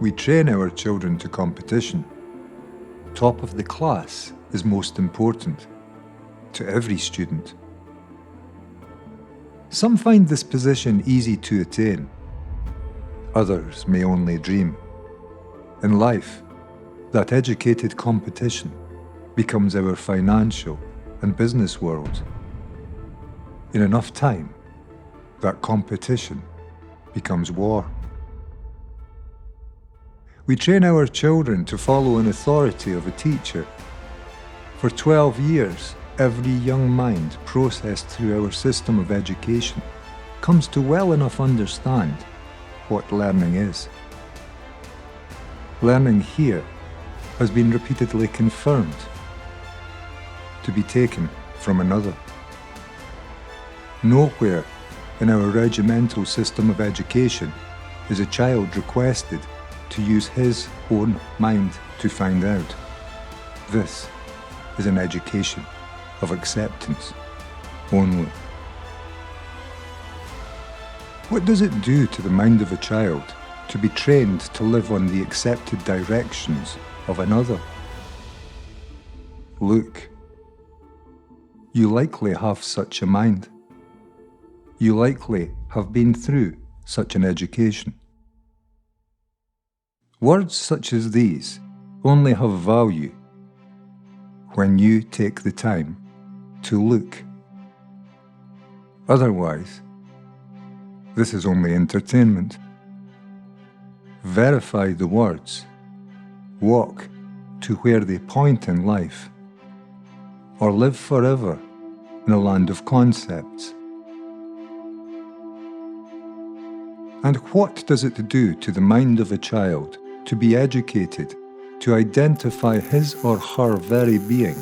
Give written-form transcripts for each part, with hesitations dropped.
We train our children to competition. Top of the class is most important to every student. Some find this position easy to attain. Others may only dream. In life, that educated competition becomes our financial and business world. In enough time, that competition becomes war. We train our children to follow an authority of a teacher. For 12 years, every young mind processed through our system of education comes to well enough understand what learning is. Learning here has been repeatedly confirmed to be taken from another. Nowhere in our regimental system of education is a child requested to use his own mind to find out. This is an education of acceptance only. What does it do to the mind of a child to be trained to live on the accepted directions of another? Look, you likely have such a mind. You likely have been through such an education. Words such as these only have value when you take the time to look. Otherwise, this is only entertainment. Verify the words. Walk to where they point in life, or live forever in a land of concepts. And what does it do to the mind of a child to be educated to identify his or her very being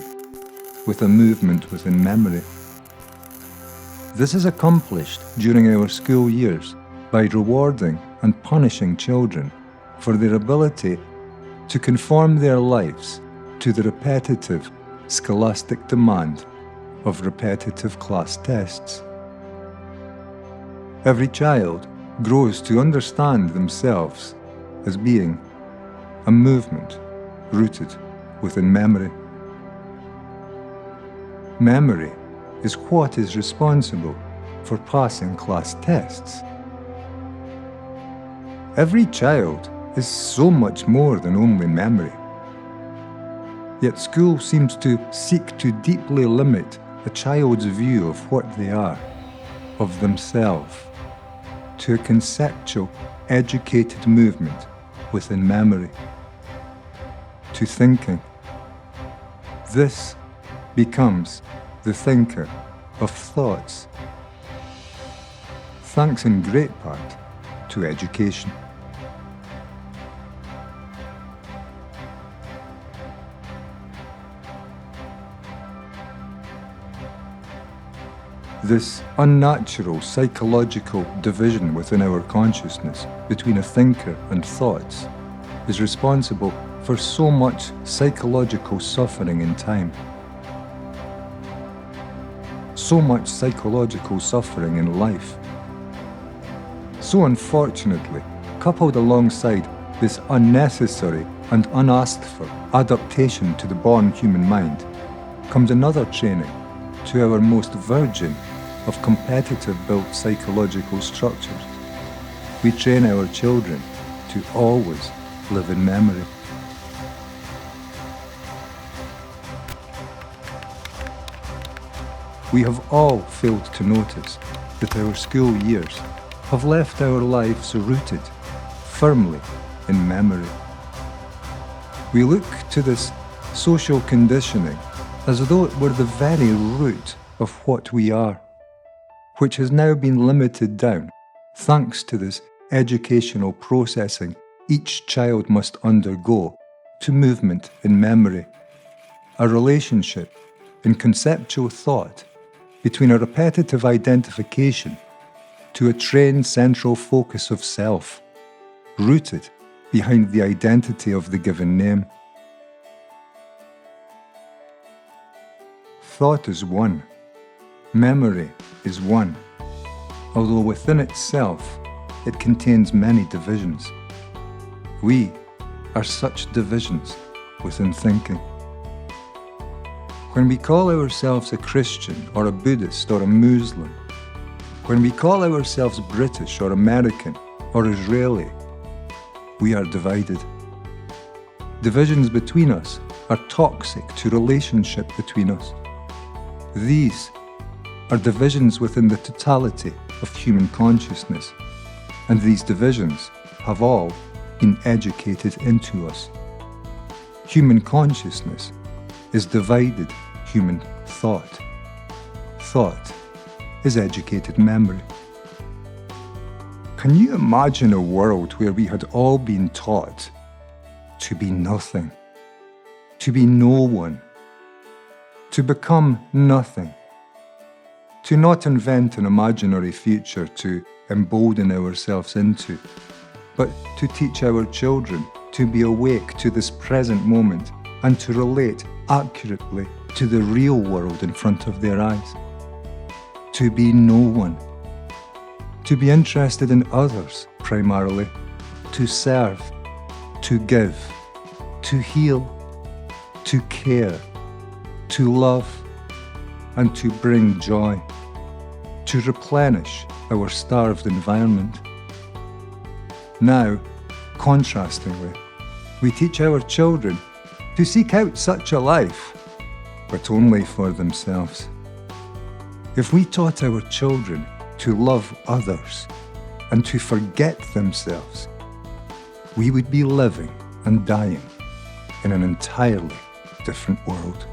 with a movement within memory? This is accomplished during our school years by rewarding and punishing children for their ability to conform their lives to the repetitive scholastic demand of repetitive class tests. Every child grows to understand themselves as being a movement rooted within memory. Memory is what is responsible for passing class tests. Every child is so much more than only memory. Yet school seems to seek to deeply limit a child's view of what they are, of themselves, to a conceptual, educated movement within memory, to thinking. This becomes the thinker of thoughts, thanks in great part to education. This unnatural psychological division within our consciousness between a thinker and thoughts is responsible for so much psychological suffering in time. So much psychological suffering in life. So unfortunately, coupled alongside this unnecessary and unasked for adaptation to the born human mind, comes another training to our most virgin of competitive-built psychological structures. We train our children to always live in memory. We have all failed to notice that our school years have left our lives rooted firmly in memory. We look to this social conditioning as though it were the very root of what we are, which has now been limited down thanks to this educational processing each child must undergo to movement in memory, a relationship in conceptual thought between a repetitive identification to a trained central focus of self, rooted behind the identity of the given name. Thought is one. Memory is one, although within itself it contains many divisions. We are such divisions within thinking. When we call ourselves a Christian or a Buddhist or a Muslim, when we call ourselves British or American or Israeli, we are divided. Divisions between us are toxic to relationship between us. These are divisions within the totality of human consciousness, and these divisions have all been educated into us. Human consciousness is divided human thought. Thought is educated memory. Can you imagine a world where we had all been taught to be nothing, to be no one, to become nothing, to not invent an imaginary future to embolden ourselves into, but to teach our children to be awake to this present moment and to relate accurately to the real world in front of their eyes, to be no one, to be interested in others primarily, to serve, to give, to heal, to care, to love, and to bring joy, to replenish our starved environment. Now, contrastingly, we teach our children to seek out such a life, but only for themselves. If we taught our children to love others and to forget themselves, we would be living and dying in an entirely different world.